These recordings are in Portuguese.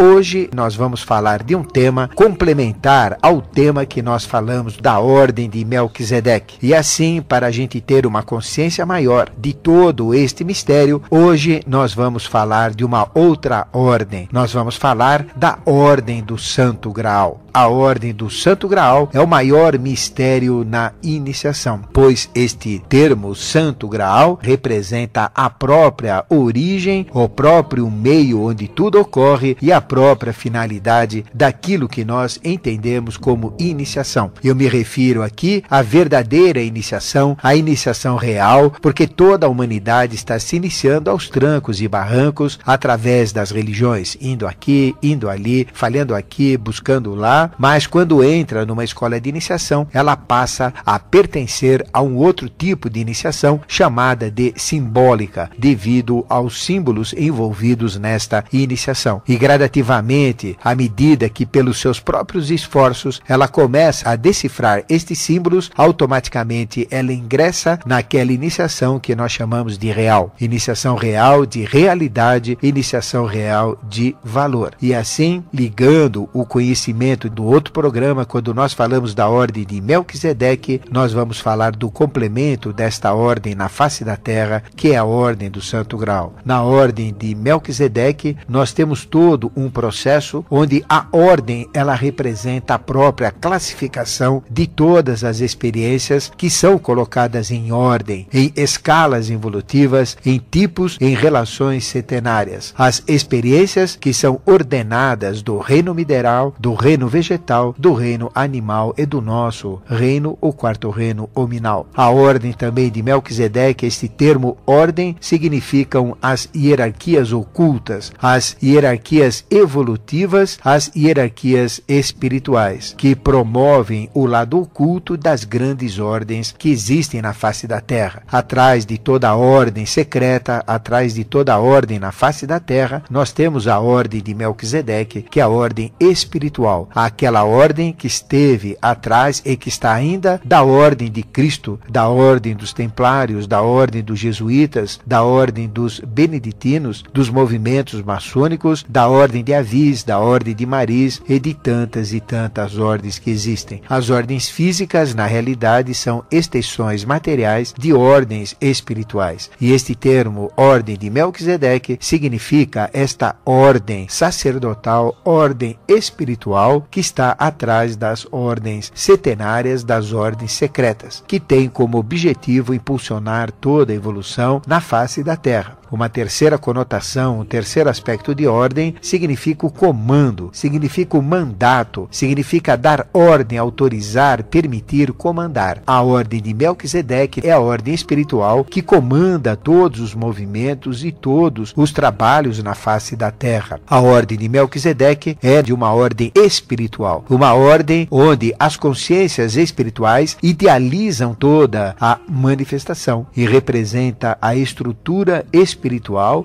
hoje nós vamos falar de um tema complementar ao tema que nós falamos da ordem de Melquisedeque. E assim, para a gente ter uma consciência maior de todo este mistério, hoje nós vamos falar de uma outra ordem. Nós vamos falar da ordem do Santo Graal. A ordem do Santo Graal é o maior mistério na iniciação, pois este termo Santo Graal representa a própria origem, o próprio meio onde tudo ocorre e a própria finalidade daquilo que nós entendemos como iniciação. Eu me refiro aqui à verdadeira iniciação, a iniciação real, porque toda a humanidade está se iniciando aos trancos e barrancos através das religiões, indo aqui, indo ali, falhando aqui, buscando lá, mas quando entra numa escola de iniciação, ela passa a pertencer a um outro tipo de iniciação chamada de simbólica, devido aos símbolos envolvidos nesta iniciação. E gradativamente, à medida que pelos seus próprios esforços ela começa a decifrar estes símbolos, automaticamente ela ingressa naquela iniciação que nós chamamos de real. Iniciação real de realidade, iniciação real de valor. E assim, ligando o conhecimento do outro programa, quando nós falamos da ordem de Melquisedeque, nós vamos falar do complemento desta ordem na face da terra, que é a ordem do Santo Graal. Na ordem de Melquisedeque, nós temos todo um processo onde a ordem, ela representa a própria classificação de todas as experiências que são colocadas em ordem, em escalas evolutivas, em tipos, em relações setenárias. As experiências que são ordenadas do reino mineral, do reino vegetal, do reino animal e do nosso reino, o quarto reino hominal. A ordem também de Melquisedeque, este termo ordem, significam as hierarquias ocultas, as hierarquias evolutivas, as hierarquias espirituais, que promovem o lado oculto das grandes ordens que existem na face da terra. Atrás de toda ordem secreta, atrás de toda ordem na face da terra, nós temos a ordem de Melquisedeque, que é a ordem espiritual, aquela ordem que esteve atrás e que está ainda da ordem de Cristo, da ordem dos templários, da ordem dos jesuítas, da ordem dos beneditinos, dos movimentos maçônicos, da ordem de Avis, da ordem de Maris e de tantas e tantas ordens que existem. As ordens físicas, na realidade, são extensões materiais de ordens espirituais. E este termo, ordem de Melquisedeque, significa esta ordem sacerdotal, ordem espiritual que está atrás das ordens setenárias, das ordens secretas, que tem como objetivo impulsionar toda a evolução na face da Terra. Uma terceira conotação, um terceiro aspecto de ordem, significa o comando, significa o mandato, significa dar ordem, autorizar, permitir, comandar. A ordem de Melquisedeque é a ordem espiritual que comanda todos os movimentos e todos os trabalhos na face da terra. A ordem de Melquisedeque é de uma ordem espiritual, uma ordem onde as consciências espirituais idealizam toda a manifestação e representa a estrutura espiritual,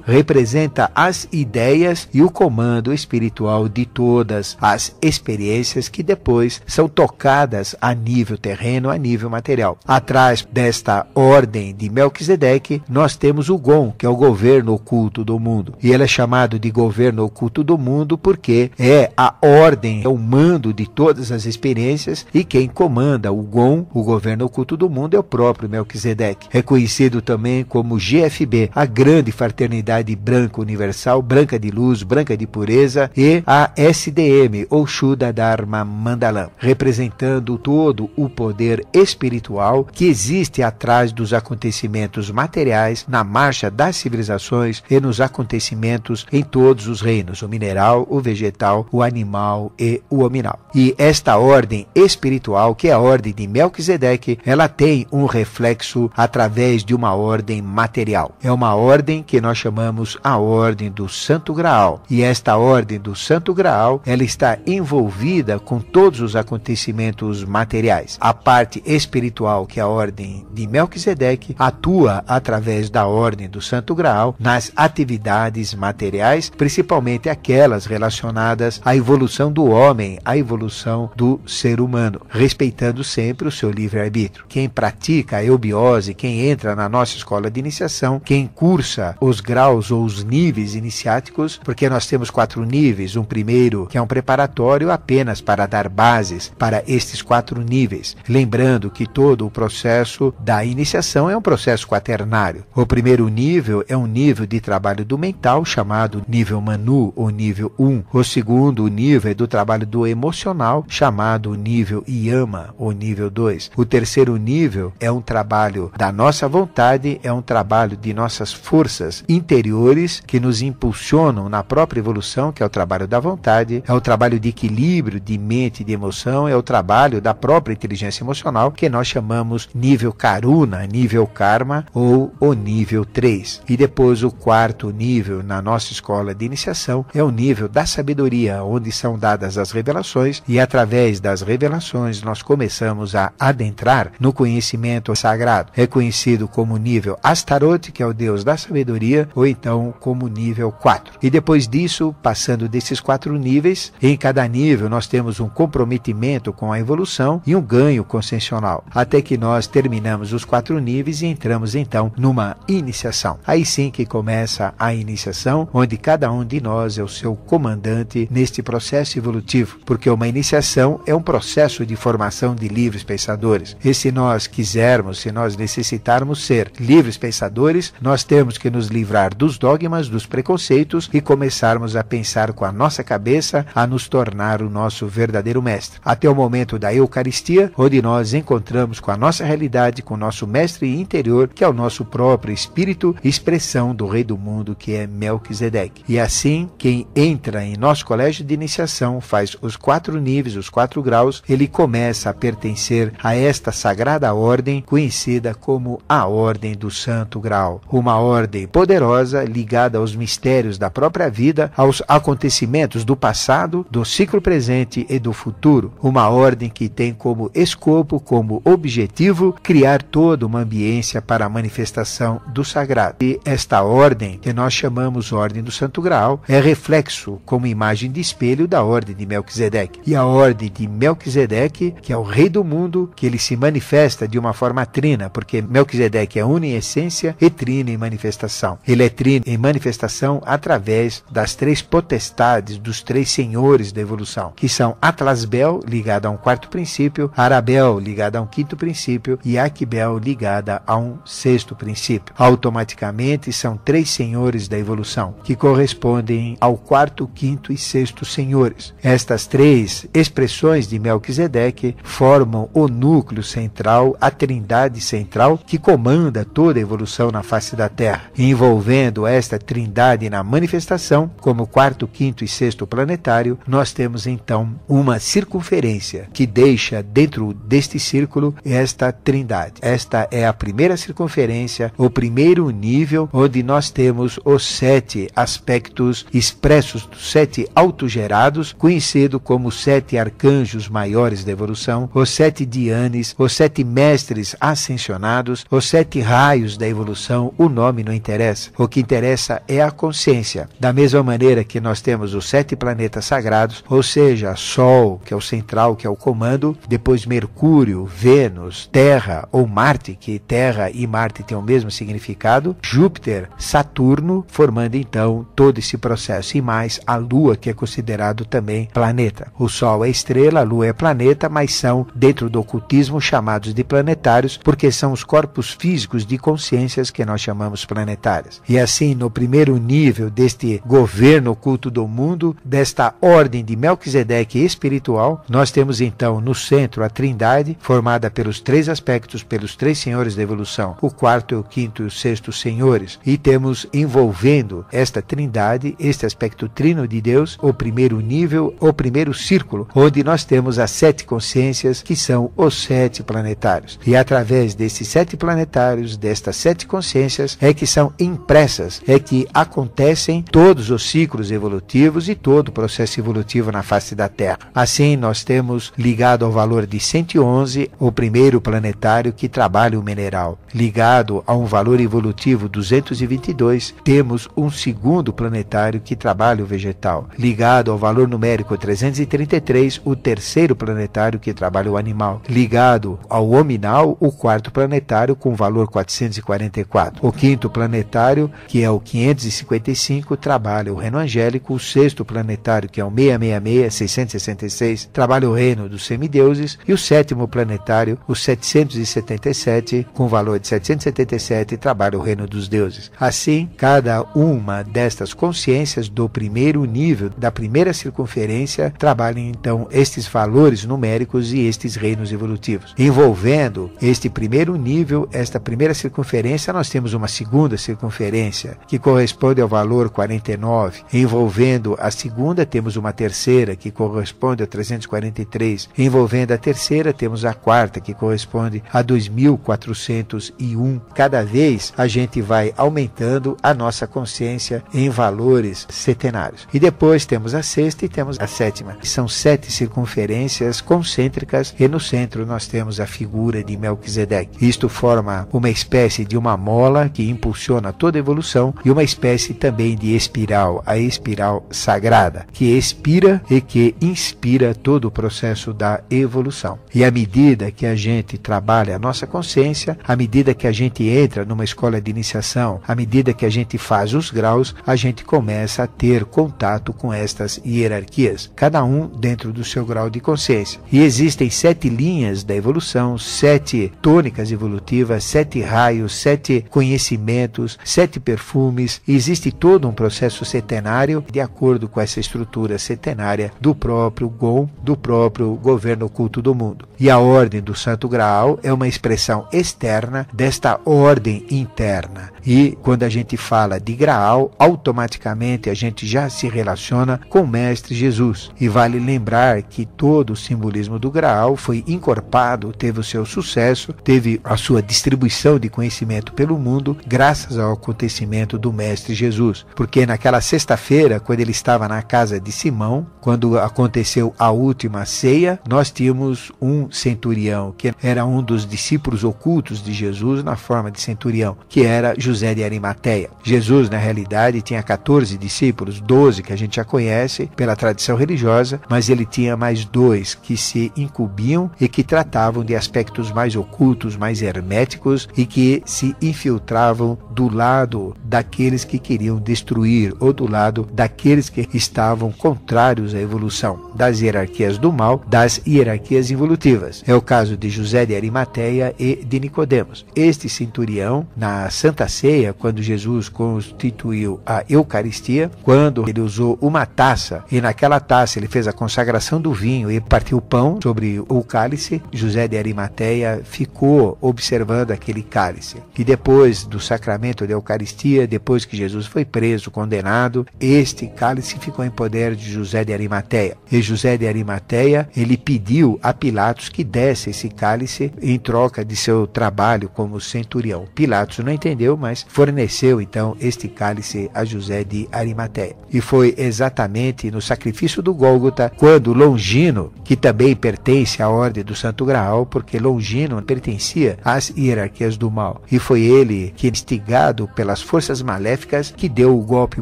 representa as ideias e o comando espiritual de todas as experiências que depois são tocadas a nível terreno, a nível material. Atrás desta ordem de Melquisedeque, nós temos o Gon, que é o governo oculto do mundo. E ele é chamado de governo oculto do mundo porque é a ordem, é o mando de todas as experiências, e quem comanda o Gon, o governo oculto do mundo, é o próprio Melquisedeque. É conhecido também como GFB, a grande fraternidade branca universal, branca de luz, branca de pureza, e a SDM, ou Shuddha Dharma Mandalam, representando todo o poder espiritual que existe atrás dos acontecimentos materiais, na marcha das civilizações e nos acontecimentos em todos os reinos, o mineral, o vegetal, o animal e o hominal. E esta ordem espiritual, que é a ordem de Melquisedeque, ela tem um reflexo através de uma ordem material. É uma ordem que nós chamamos a ordem do Santo Graal. E esta ordem do Santo Graal, ela está envolvida com todos os acontecimentos materiais. A parte espiritual, que é a ordem de Melquisedeque, atua através da ordem do Santo Graal nas atividades materiais, principalmente aquelas relacionadas à evolução do homem, à evolução do ser humano, respeitando sempre o seu livre-arbítrio. Quem pratica a eubiose, quem entra na nossa escola de iniciação, quem cursa começa os graus ou os níveis iniciáticos, porque nós temos 4 níveis. Um primeiro que é um preparatório apenas para dar bases para estes 4 níveis. Lembrando que todo o processo da iniciação é um processo quaternário. O primeiro nível é um nível de trabalho do mental, chamado nível Manu, ou nível 1. O segundo nível é do trabalho do emocional, chamado nível Yama, ou nível 2. O terceiro nível é um trabalho da nossa vontade, é um trabalho de nossas forças interiores que nos impulsionam na própria evolução, que é o trabalho da vontade, é o trabalho de equilíbrio de mente e de emoção, é o trabalho da própria inteligência emocional, que nós chamamos nível Karuna, nível Karma, ou o nível 3. E depois o quarto nível na nossa escola de iniciação é o nível da sabedoria, onde são dadas as revelações, e através das revelações nós começamos a adentrar no conhecimento sagrado. É conhecido como nível Astaroth, que é o deus da sabedoria, ou então como nível 4. E depois disso, passando desses 4 níveis, em cada nível nós temos um comprometimento com a evolução e um ganho consciencial, até que nós terminamos os 4 níveis e entramos então numa iniciação. Aí sim que começa a iniciação, onde cada um de nós é o seu comandante neste processo evolutivo, porque uma iniciação é um processo de formação de livres pensadores. E se nós quisermos, se nós necessitarmos ser livres pensadores, nós temos que nos livrar dos dogmas, dos preconceitos e começarmos a pensar com a nossa cabeça, a nos tornar o nosso verdadeiro mestre. Até o momento da Eucaristia, onde nós encontramos com a nossa realidade, com o nosso mestre interior, que é o nosso próprio espírito, expressão do Rei do Mundo, que é Melquisedeque. E assim, quem entra em nosso colégio de iniciação, faz os 4 níveis, os 4 graus, ele começa a pertencer a esta sagrada ordem, conhecida como a Ordem do Santo Grau. Uma ordem poderosa, ligada aos mistérios da própria vida, aos acontecimentos do passado, do ciclo presente e do futuro. Uma ordem que tem como escopo, como objetivo, criar toda uma ambiência para a manifestação do sagrado. E esta ordem, que nós chamamos Ordem do Santo Graal, é reflexo, como imagem de espelho, da Ordem de Melquisedeque. E a Ordem de Melquisedeque, que é o Rei do Mundo, que ele se manifesta de uma forma trina, porque Melquisedeque é uno em essência e trino em manifestação. Ele é trino em manifestação através das 3 potestades, dos 3 senhores da evolução, que são Atlasbel, ligada a um 4º princípio, Arabel, ligada a um 5º princípio, e Aquibel, ligada a um 6º princípio. Automaticamente são 3 senhores da evolução, que correspondem ao 4º, 5º e 6º senhores. Estas 3 expressões de Melquisedeque formam o núcleo central, a trindade central, que comanda toda a evolução na face da Terra. Envolvendo esta trindade na manifestação, como 4º, 5º e 6º planetário, nós temos então uma circunferência que deixa dentro deste círculo esta trindade. Esta é a primeira circunferência, o primeiro nível, onde nós temos os 7 aspectos expressos dos 7 autogerados, conhecido como 7 arcanjos maiores da evolução, os 7 Dhyanis, os 7 mestres ascensionados, os 7 raios da evolução. O nome não interessa. O que interessa é a consciência. Da mesma maneira que nós temos os 7 planetas sagrados, ou seja, Sol, que é o central, que é o comando, depois Mercúrio, Vênus, Terra ou Marte, que Terra e Marte têm o mesmo significado, Júpiter, Saturno, formando então todo esse processo, e mais a Lua, que é considerado também planeta. O Sol é estrela, a Lua é planeta, mas são, dentro do ocultismo, chamados de planetários, porque são os corpos físicos de consciências que nós chamamos planetárias. E assim, no primeiro nível deste governo oculto do mundo, desta ordem de Melquisedeque espiritual, nós temos então no centro a trindade, formada pelos 3 aspectos, pelos 3 senhores da evolução, o 4º, o 5º e o 6º senhores, e temos envolvendo esta trindade, este aspecto trino de Deus, o primeiro nível, o primeiro círculo, onde nós temos as 7 consciências, que são os 7 planetários. E através desses 7 planetários, destas 7 consciências, é que são impressas, é que acontecem todos os ciclos evolutivos e todo o processo evolutivo na face da Terra. Assim, nós temos ligado ao valor de 111 o primeiro planetário que trabalha o mineral. Ligado a um valor evolutivo 222, temos um segundo planetário que trabalha o vegetal. Ligado ao valor numérico 333, o terceiro planetário que trabalha o animal. Ligado ao hominal, o 4º planetário com valor 444. O 5º planetário planetário, que é o 555, trabalha o reino angélico. O sexto planetário, que é o 666, 666, trabalha o reino dos semideuses. E o sétimo planetário, o 777, com valor de 777, trabalha o reino dos deuses. Assim, cada uma destas consciências do primeiro nível, da primeira circunferência, trabalham então estes valores numéricos e estes reinos evolutivos. Envolvendo este primeiro nível, esta primeira circunferência, nós temos uma segunda circunferência, que corresponde ao valor 49. Envolvendo a segunda, temos uma terceira, que corresponde a 343. Envolvendo a terceira, temos a quarta, que corresponde a 2401. Cada vez a gente vai aumentando a nossa consciência em valores setenários. E depois temos a sexta e temos a sétima. São 7 circunferências concêntricas e no centro nós temos a figura de Melquisedeque. Isto forma uma espécie de uma mola que impulsiona toda a evolução e uma espécie também de espiral, a espiral sagrada, que expira e que inspira todo o processo da evolução. E à medida que a gente trabalha a nossa consciência, à medida que a gente entra numa escola de iniciação, à medida que a gente faz os graus, a gente começa a ter contato com estas hierarquias, cada um dentro do seu grau de consciência. E existem 7 linhas da evolução, 7 tônicas evolutivas, 7 raios, 7 conhecimentos, 7 perfumes. E existe todo um processo setenário de acordo com essa estrutura setenária do próprio GOM, do próprio governo oculto do mundo. E a ordem do Santo Graal é uma expressão externa desta ordem interna. E quando a gente fala de Graal, automaticamente a gente já se relaciona com o Mestre Jesus. E vale lembrar que todo o simbolismo do Graal foi encorpado, teve o seu sucesso, teve a sua distribuição de conhecimento pelo mundo, graças ao acontecimento do Mestre Jesus. Porque naquela sexta-feira, quando ele estava na casa de Simão, quando aconteceu a última ceia, nós tínhamos um centurião, que era um dos discípulos ocultos de Jesus na forma de centurião, que era José de Arimateia. Jesus, na realidade, tinha 14 discípulos, 12 que a gente já conhece pela tradição religiosa, mas ele tinha mais 2 que se incumbiam e que tratavam de aspectos mais ocultos, mais herméticos e que se infiltravam do lado daqueles que queriam destruir ou do lado daqueles que estavam contrários à evolução, das hierarquias do mal, das hierarquias evolutivas. É o caso de José de Arimateia e de Nicodemos. Este centurião, na Santa Ceia, quando Jesus constituiu a Eucaristia, quando ele usou uma taça e naquela taça ele fez a consagração do vinho e partiu o pão sobre o cálice, José de Arimateia ficou observando aquele cálice. E depois do sacramento da Eucaristia, depois que Jesus foi preso, condenado, este cálice ficou em poder de José de Arimateia. E José de Arimateia, ele pediu a Pilatos que desse esse cálice em troca de seu trabalho como centurião. Pilatos não entendeu, mas forneceu então este cálice a José de Arimateia. E foi exatamente no sacrifício do Gólgota, quando Longino, que também pertence à ordem do Santo Graal, porque Longino pertencia às hierarquias do mal, e foi ele que, instigado pelas forças maléficas, que deu o golpe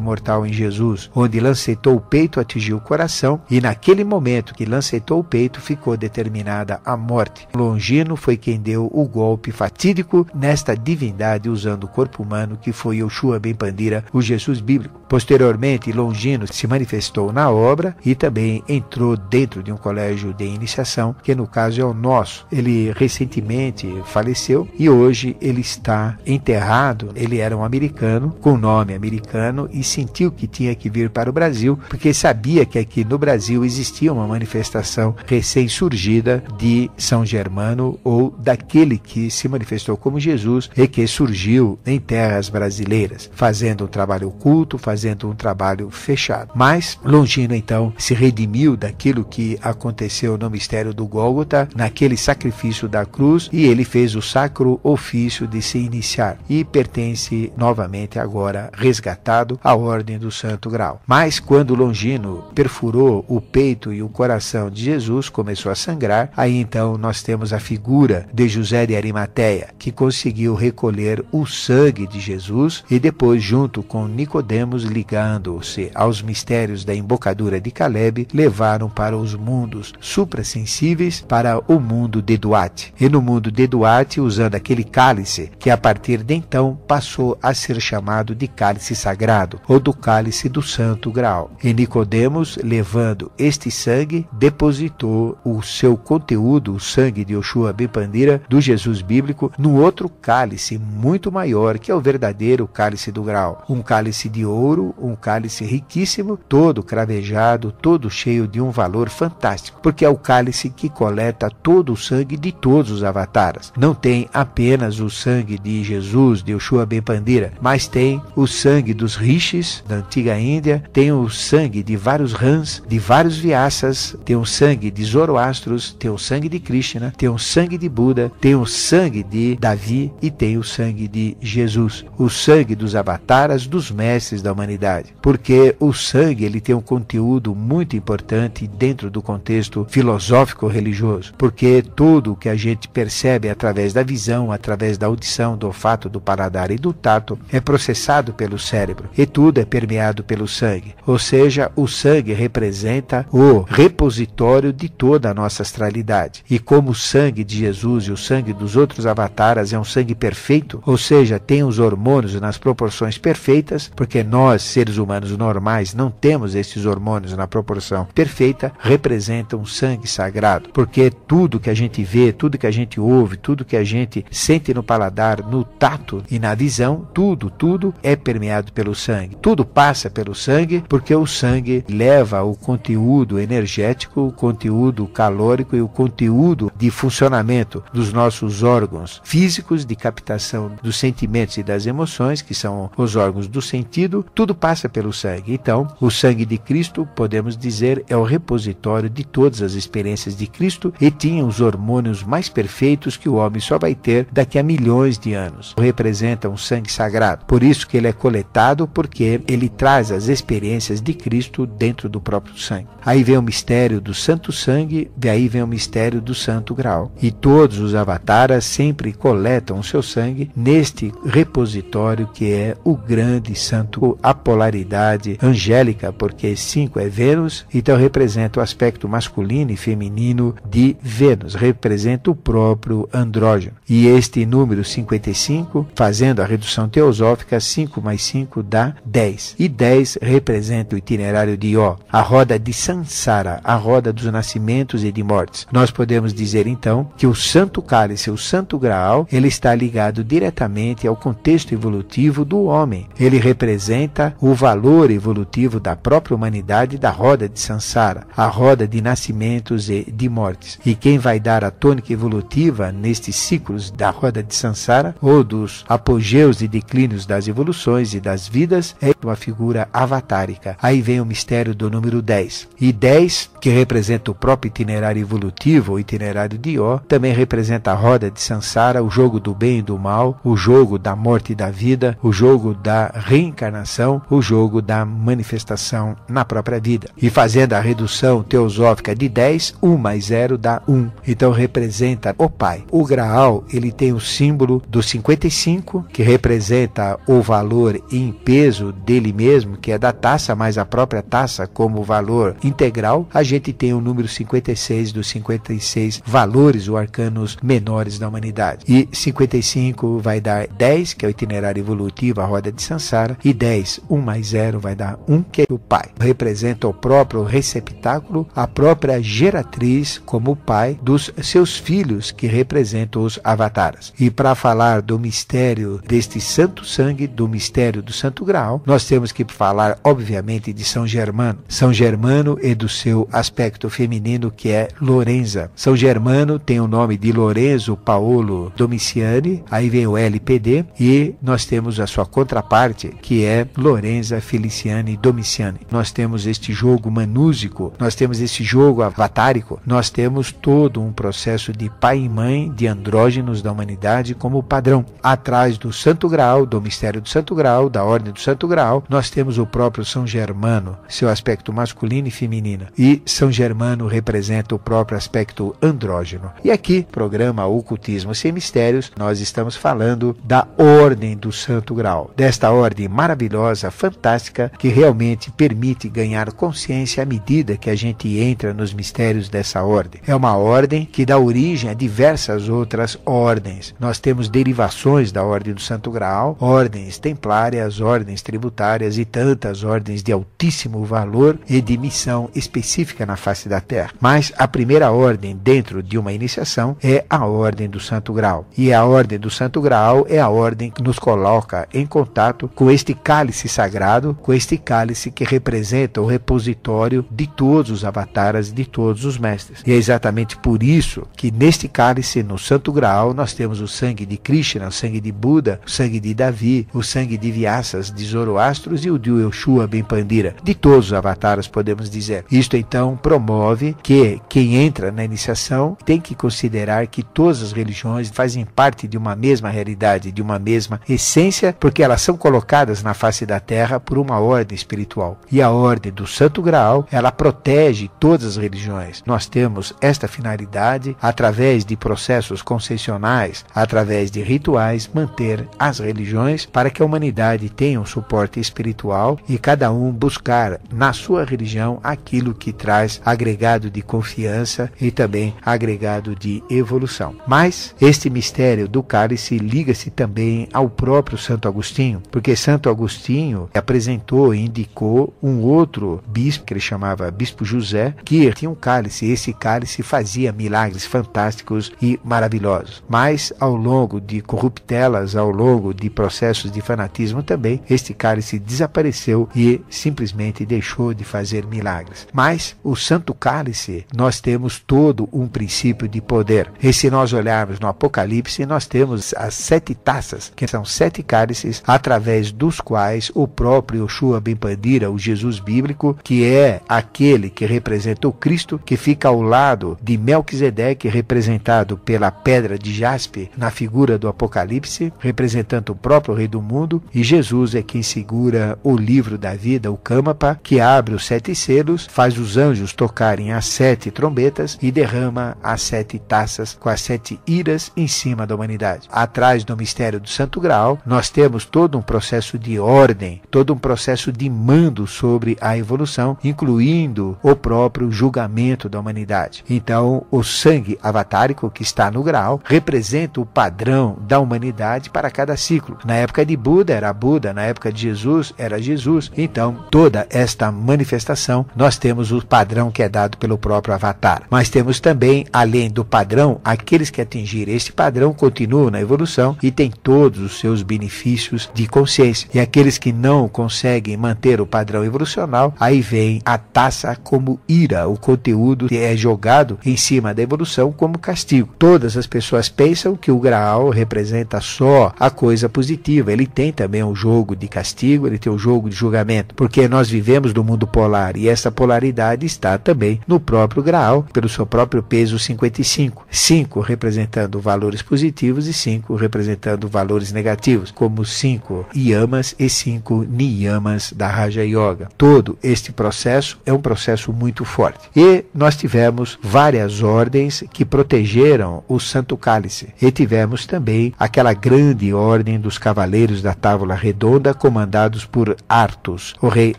mortal em Jesus, onde lancetou o peito, atingiu o coração, e naquele momento que lancetou o peito, ficou determinada a morte. Longino foi quem deu o golpe fatídico nesta divindade usando o corpo humano, que foi Yoshua Ben Pandira, o Jesus bíblico. Posteriormente, Longino se manifestou na obra e também entrou dentro de um colégio de iniciação, que no caso é o nosso. Ele recentemente faleceu e hoje ele está enterrado. Ele era um americano, com nome americano, e sentiu que tinha que vir para o Brasil, porque sabia que aqui no Brasil existia uma manifestação recém-surgida de São Germano, ou daquele que se manifestou como Jesus e que surgiu em terras brasileiras, fazendo um trabalho oculto, fazendo um trabalho fechado. Mas Longino então se redimiu daquilo que aconteceu no mistério do Gólgota, naquele sacrifício da cruz, e ele fez o sacro ofício de se iniciar e pertence novamente agora resgatado à ordem do Santo Graal. Mas quando Longino perfurou o peito e o coração de Jesus, começou a sangrar, aí então nós temos a figura de José de Arimateia, que conseguiu recolher o sangue sangue de Jesus, e depois, junto com Nicodemos, ligando-se aos mistérios da embocadura de Caleb, levaram para os mundos suprassensíveis, para o mundo de Duarte. E no mundo de Duarte, usando aquele cálice que a partir de então passou a ser chamado de cálice sagrado, ou do cálice do Santo Graal. E Nicodemos, levando este sangue, depositou o seu conteúdo, o sangue de Yoshua ben Pandira, do Jesus bíblico, no outro cálice muito maior, que é o verdadeiro cálice do Graal. Um cálice de ouro, um cálice riquíssimo, todo cravejado, todo cheio de um valor fantástico, porque é o cálice que coleta todo o sangue de todos os avataras. Não tem apenas o sangue de Jesus, de Yoshua ben Pandira, mas tem o sangue dos rishis da antiga Índia, tem o sangue de vários rãs, de vários vyasas, tem o sangue de Zoroastros, tem o sangue de Krishna, tem o sangue de Buda, tem o sangue de Davi e tem o sangue de Jesus, o sangue dos avataras, dos mestres da humanidade. Porque o sangue, ele tem um conteúdo muito importante dentro do contexto filosófico religioso, porque tudo o que a gente percebe através da visão, através da audição, do olfato, do paladar e do tato é processado pelo cérebro, e tudo é permeado pelo sangue. Ou seja, o sangue representa o repositório de toda a nossa astralidade. E como o sangue de Jesus e o sangue dos outros avataras é um sangue perfeito, ou seja, tem os hormônios nas proporções perfeitas, porque nós, seres humanos normais, não temos esses hormônios na proporção perfeita, representa um sangue sagrado, porque tudo que a gente vê, tudo que a gente ouve, tudo que a gente sente no paladar, no tato e na visão, tudo é permeado pelo sangue. Tudo passa pelo sangue, porque o sangue leva o conteúdo energético, o conteúdo calórico e o conteúdo de funcionamento dos nossos órgãos físicos, de captação dos sentimentos e das emoções, que são os órgãos do sentido, tudo passa pelo sangue. Então, o sangue de Cristo, podemos dizer, é o repositório de todas as experiências de Cristo, e tinha os hormônios mais perfeitos que o homem só vai ter daqui a milhões de anos. Representa um sangue sagrado. Por isso que ele é coletado, porque ele traz as experiências de Cristo dentro do próprio sangue. Aí vem o mistério do Santo Sangue, e aí vem o mistério do Santo Graal. E todos os avataras sempre coletam o seu sangue neste repositório que é o grande santo, a polaridade angélica, porque 5 é Vênus, então representa o aspecto masculino e feminino de Vênus, representa o próprio andrógeno. E este número 55, fazendo a redução teosófica, 5 mais 5 dá 10. E 10 representa o itinerário de Ió, a roda de Sansara, a roda dos nascimentos e de mortes. Nós podemos dizer então que o Santo Cálice, o Santo Graal, ele está ligado diretamente ao contexto evolutivo do homem. Ele representa o valor evolutivo da própria humanidade, da roda de Sansara, a roda de nascimentos e de mortes. E quem vai dar a tônica evolutiva nestes ciclos da roda de Sansara, ou dos apogeus e declínios das evoluções e das vidas, é uma figura avatárica. Aí vem o mistério do número 10. E 10, que representa o próprio itinerário evolutivo, o itinerário de Ió, também representa a roda de Sansara, o jogo do bem e do mal, o jogo da morte e da vida, o jogo da reencarnação, o jogo da manifestação na própria vida. E fazendo a redução teosófica de 10, 1 mais 0 dá 1. Então representa o Pai. O Graal, ele tem o símbolo do 55, que representa o valor em peso dele mesmo, que é da taça, mais a própria taça como valor integral. A gente tem o número 56 dos 56 valores ou arcanos menores da humanidade. E 55 vai dar 10, que é o itinerário evolutivo, a roda de Sansara, e 10, 1 mais 0 vai dar 1, que é o Pai. Representa o próprio receptáculo, a própria geratriz como o pai dos seus filhos, que representam os avataras. E para falar do mistério deste santo sangue, do mistério do Santo Graal, nós temos que falar, obviamente, de São Germano. São Germano e do seu aspecto feminino, que é Lorenza. São Germano tem o nome de Lorenzo Paolo Domiciani, aí vem o LPD, e nós temos a sua contraparte, que é Lorenza Feliciani Domiciani. Nós temos este jogo manúsico, nós temos este jogo avatárico, nós temos todo um processo de pai e mãe, de andrógenos da humanidade como padrão. Atrás do Santo Graal, do mistério do Santo Graal, da ordem do Santo Graal, nós temos o próprio São Germano, seu aspecto masculino e feminino. E São Germano representa o próprio aspecto andrógeno. E aqui, programa Ocultismo Sem Mistérios, nós estamos falando da ordem do Santo Graal, desta ordem maravilhosa, fantástica, que realmente permite ganhar consciência à medida que a gente entra nos mistérios dessa ordem. É uma ordem que dá origem a diversas outras ordens. Nós temos derivações da ordem do Santo Graal, ordens templárias, ordens tributárias e tantas ordens de altíssimo valor e de missão específica na face da Terra. Mas a primeira ordem dentro de uma iniciação é a ordem do Santo Graal. E a ordem do Santo Graal é a ordem que nos coloca em contato com este cálice sagrado, com este cálice que representa o repositório de todos os avataras, de todos os mestres. E é exatamente por isso que neste cálice, no Santo Graal, nós temos o sangue de Krishna, o sangue de Buda, o sangue de Davi, o sangue de Vyasas, de Zoroastros e o de Yoshua Ben Pandira, de todos os avataras, podemos dizer. Isto então promove que quem entra na iniciação tem que considerar que todas as religiões fazem parte de uma mesma realidade, de uma mesma essência, porque elas são colocadas na face da Terra por uma ordem espiritual. E a ordem do Santo Graal, ela protege todas as religiões. Nós temos esta finalidade, através de processos concessionais, através de rituais, manter as religiões para que a humanidade tenha um suporte espiritual e cada um buscar na sua religião aquilo que traz agregado de confiança e também agregado de evolução. Mas este mistério do cálice liga-se também ao próprio Santo Agostinho, porque Santo Agostinho apresentou e indicou um outro bispo, que ele chamava Bispo José, que tinha um cálice, e esse cálice fazia milagres fantásticos e maravilhosos. Mas ao longo de corruptelas, ao longo de processos de fanatismo também, este cálice desapareceu e simplesmente deixou de fazer milagres. Mas o Santo Cálice, nós temos todo um princípio de poder. E se nós olharmos no Apocalipse, nós temos as 7 taças, que são 7 cálices, através dos quais o próprio Yoshua Ben Pandira, o Jesus bíblico, que é aquele que representa o Cristo, que fica ao lado de Melquisedeque, representado pela pedra de jaspe na figura do Apocalipse, representando o próprio Rei do Mundo, e Jesus é quem segura o livro da vida, o Kamapa, que abre os 7 selos, faz os anjos tocarem as 7 trombetas e derrama as 7 taças com as 7 iras em cima da humanidade. Atrás do mistério do Santo Graal, nós temos todo um processo de ordem, todo um processo de mando sobre a evolução, incluindo o próprio julgamento da humanidade. Então, o sangue avatárico que está no Graal representa o padrão da humanidade para cada ciclo. Na época de Buda era Buda, na época de Jesus era Jesus. Então, toda esta manifestação, nós temos o padrão que é dado pelo próprio avatar. Mas temos também, além do padrão, aqueles que atingirem este padrão continuam na evolução e têm todos os seus benefícios de consciência. E aqueles que não conseguem manter o padrão evolucional, aí vem a taça como ira, o conteúdo que é jogado em cima da evolução como castigo. Todas as pessoas pensam que o Graal representa só a coisa positiva. Ele tem também um jogo de castigo, ele tem um jogo de julgamento, porque nós vivemos no mundo polar e essa polaridade está também no próprio Graal, pelo seu próprio peso 55. 5 representando valores positivos e 5 representando valores negativos, como 5 yamas e 5 niyamas da Raja Yoga. Todo este processo é um processo muito forte. E nós tivemos várias ordens que protegeram o Santo Cálice. E tivemos também aquela grande ordem dos Cavaleiros da Távola Redonda, comandados por Artus, o rei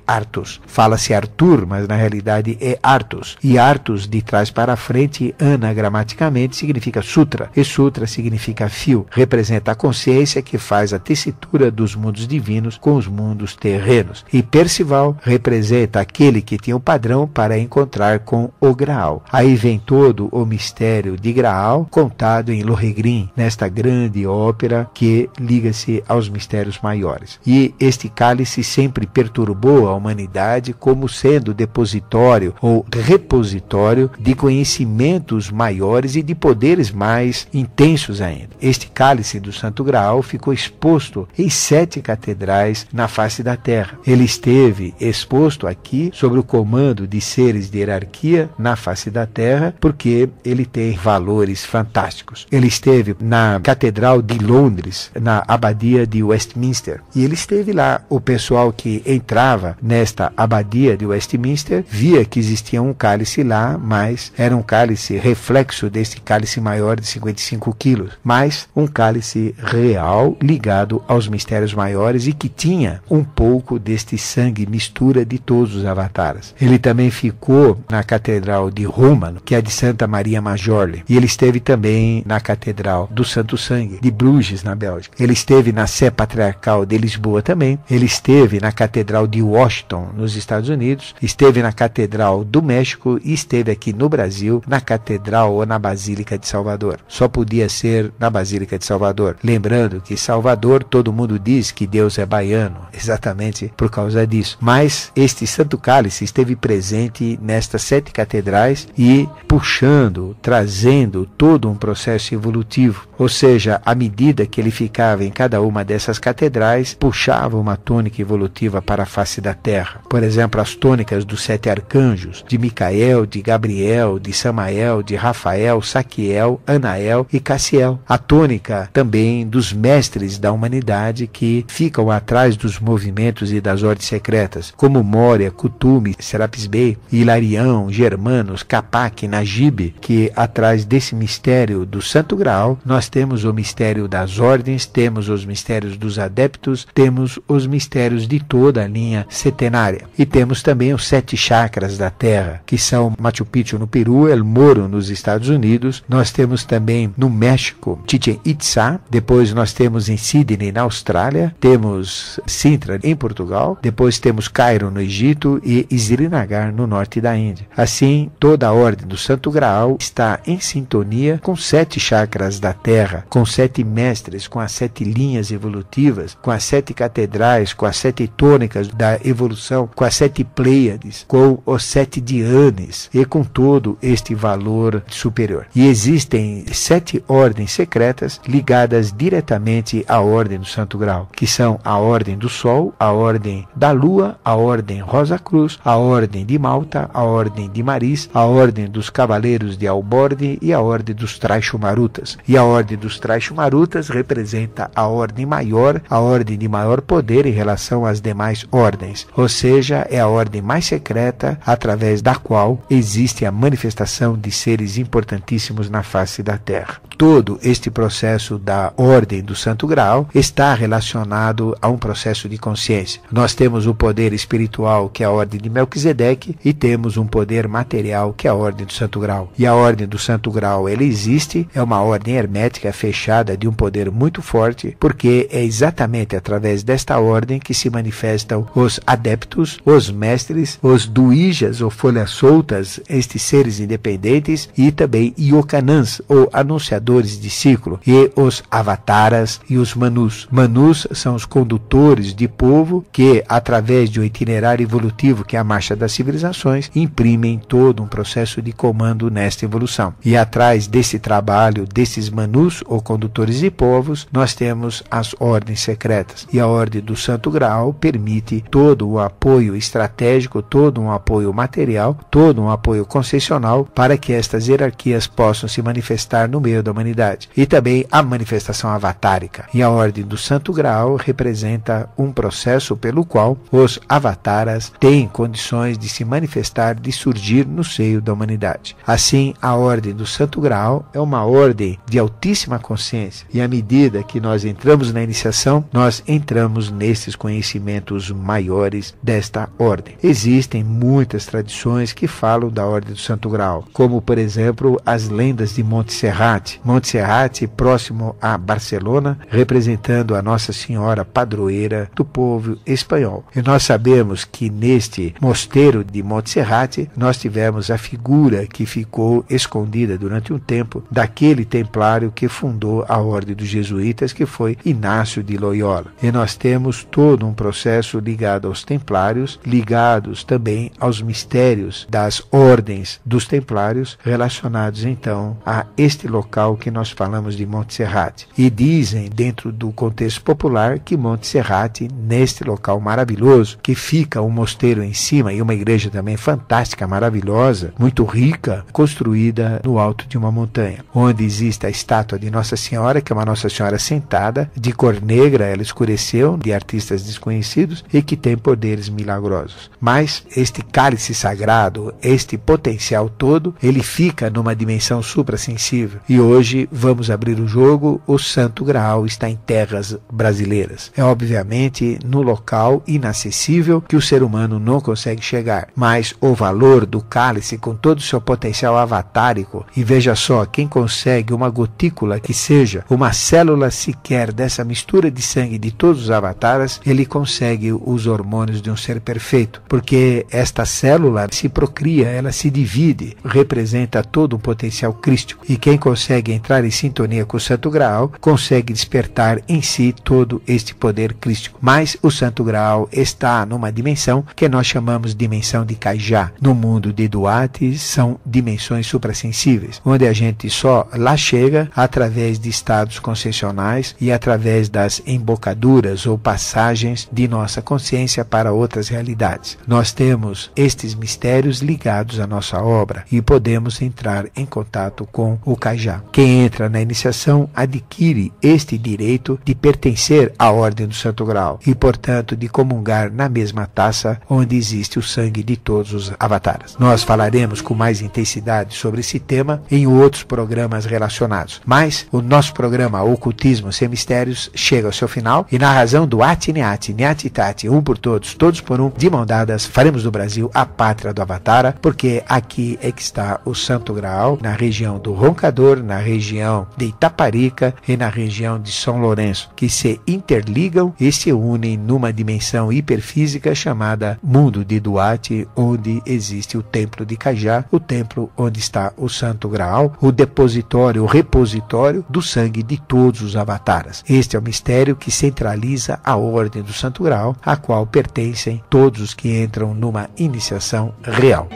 Artus. Fala-se Arthur, mas na realidade é Artus. E Artus, de trás para frente, anagramaticamente, significa sutra. E sutra significa fio. Representa a consciência que faz a tessitura dos mundos divinos com os mundos terrenos. E Percival representa aquele que tinha o padrão para encontrar com o Graal. Aí vem todo o mistério de Graal, contado em Lohengrin, nesta grande ópera que liga-se aos mistérios maiores. E este cálice sempre perturbou a humanidade como sendo depositório ou repositório de conhecimentos maiores e de poderes mais intensos ainda. Este cálice do Santo Graal ficou exposto em 7 catedrais na face da Terra. Ele esteve exposto aqui sob o comando de seres de hierarquia na face da Terra, porque ele tem valores fantásticos. Ele esteve na Catedral de Londres, na Abadia de Westminster, e ele esteve lá. O pessoal que entrava nesta Abadia de Westminster via que existia um cálice lá, mas era um cálice reflexo desse cálice maior de 55 quilos, mas um cálice real. real ligado aos mistérios maiores e que tinha um pouco deste sangue mistura de todos os avataras. Ele também ficou na Catedral de Roma, que é a de Santa Maria Maggiore, e ele esteve também na Catedral do Santo Sangue de Bruges, na Bélgica. Ele esteve na Sé Patriarcal de Lisboa também. Ele esteve na Catedral de Washington, nos Estados Unidos, esteve na Catedral do México e esteve aqui no Brasil, na Catedral ou na Basílica de Salvador. Só podia ser na Basílica de Salvador. Lembrando que Salvador, todo mundo diz que Deus é baiano, exatamente por causa disso. Mas este Santo Cálice esteve presente nestas 7 catedrais e puxando, trazendo todo um processo evolutivo. Ou seja, à medida que ele ficava em cada uma dessas catedrais, puxava uma tônica evolutiva para a face da Terra. Por exemplo, as tônicas dos 7 arcanjos, de Micael, de Gabriel, de Samael, de Rafael, Saquiel, Anael e Cassiel. A tônica também dos mestres da humanidade que ficam atrás dos movimentos e das ordens secretas, como Mória, Cutume, Serapis Bey, Hilarião, Germanos, Capac, Najib, que atrás desse mistério do Santo Graal, nós temos o mistério das ordens, temos os mistérios dos adeptos, temos os mistérios de toda a linha setenária. E temos também os 7 chakras da Terra, que são Machu Picchu no Peru, El Morro nos Estados Unidos. Nós temos também no México, Chichén Itzá. Depois nós temos em Sydney, na Austrália. Temos Sintra em Portugal. Depois temos Cairo no Egito e Srinagar no norte da Índia. Assim, toda a ordem do Santo Graal está em sintonia com 7 chakras da Terra, com 7 mestres, com as 7 linhas evolutivas, com as 7 catedrais, com as 7 tônicas da evolução, com as 7 Pleiades, com os 7 Dianes e com todo este valor superior. E existem 7 ordens secretas ligadas diretamente à ordem do Santo Graal, que são a ordem do Sol, a ordem da Lua, a ordem Rosa Cruz, a ordem de Malta, a ordem de Maris, a ordem dos Cavaleiros de Alborde e a ordem dos Traishumarutas. E a ordem dos Traishumarutas representa a ordem maior, a ordem de maior poder em relação às demais ordens. Ou seja, é a ordem mais secreta através da qual existe a manifestação de seres importantíssimos na face da Terra. Todo este processo da ordem do Santo Graal está relacionado a um processo de consciência. Nós temos o poder espiritual, que é a ordem de Melquisedeque, e temos um poder material, que é a ordem do Santo Graal. E a ordem do Santo Graal, ela existe, é uma ordem hermética, fechada, de um poder muito forte, porque é exatamente através desta ordem que se manifestam os adeptos, os mestres, os duijas ou folhas soltas, estes seres independentes, e também yokanãs, ou anunciadores de ciclo, e os avataras e os manus. Manus são os condutores de povo que, através de um itinerário evolutivo, que é a marcha das civilizações, imprimem todo um processo de comando nesta evolução. E atrás desse trabalho, desses manus ou condutores de povos, nós temos as ordens secretas. E a ordem do Santo Graal permite todo o apoio estratégico, todo um apoio material, todo um apoio concessional para que estas hierarquias possam se manifestar no meio da humanidade. E também a manifestação avatárica. E a ordem do Santo Graal representa um processo pelo qual os avataras têm condições de se manifestar, de surgir no seio da humanidade. Assim, a ordem do Santo Graal é uma ordem de altíssima consciência. E à medida que nós entramos na iniciação, nós entramos nesses conhecimentos maiores desta ordem. Existem muitas tradições que falam da ordem do Santo Graal, como, por exemplo, as lendas de Montserrat. Montserrat, próximo a Barcelona, representando a Nossa Senhora padroeira do povo espanhol. E nós sabemos que neste mosteiro de Montserrat, nós tivemos a figura que ficou escondida durante um tempo daquele templário que fundou a ordem dos jesuítas, que foi Inácio de Loyola. E nós temos todo um processo ligado aos templários, ligados também aos mistérios das ordens dos templários, relacionados então a este local que nós falamos de Montserrat. E dizem, dentro do contexto popular, que Montserrat, neste local maravilhoso, que fica um mosteiro em cima e uma igreja também fantástica, maravilhosa, muito rica, construída no alto de uma montanha, onde existe a estátua de Nossa Senhora, que é uma Nossa Senhora sentada, de cor negra, ela escureceu, de artistas desconhecidos, e que tem poderes milagrosos. Mas este cálice sagrado, este potencial todo, ele fica numa dimensão suprassensível. E hoje vamos abrir o jogo, o Santo Graal está em terras brasileiras. É obviamente no local inacessível que o ser humano não consegue chegar, mas o valor do cálice com todo o seu potencial avatárico, e veja só, quem consegue uma gotícula que seja uma célula sequer dessa mistura de sangue de todos os avataras, ele consegue os hormônios de um ser perfeito, porque esta célula se procria, ela se divide, representa todo um potencial crístico, e quem consegue entrar em sintonia com o Santo Graal consegue despertar em si todo este poder crístico. Mas o Santo Graal está numa dimensão que nós chamamos de dimensão de Cajá. No mundo de Duarte são dimensões suprassensíveis, onde a gente só lá chega através de estados conscienciais e através das embocaduras ou passagens de nossa consciência para outras realidades. Nós temos estes mistérios ligados à nossa obra e podemos entrar em contato com o Cajá. Quem entra na iniciação adquire este direito de pertencer à Ordem do Santo Graal e, portanto, de comungar na mesma taça onde existe o sangue de todos os avataras. Nós falaremos com mais intensidade sobre esse tema em outros programas relacionados, mas o nosso programa Ocultismo Sem Mistérios chega ao seu final e, na razão do Ati-Neati, Neati-Tati, um por todos, todos por um, de mão dadas, faremos do Brasil a pátria do Avatara, porque aqui é que está o Santo Graal, na região do Roncador, na região de Itaparica e na região de São Lourenço, que se interligam e se unem numa dimensão hiperfísica chamada Mundo de Duarte, onde existe o Templo de Cajá, o templo onde está o Santo Graal, o depositório, o repositório do sangue de todos os avataras. Este é o mistério que centraliza a Ordem do Santo Graal, a qual pertencem todos os que entram numa iniciação real.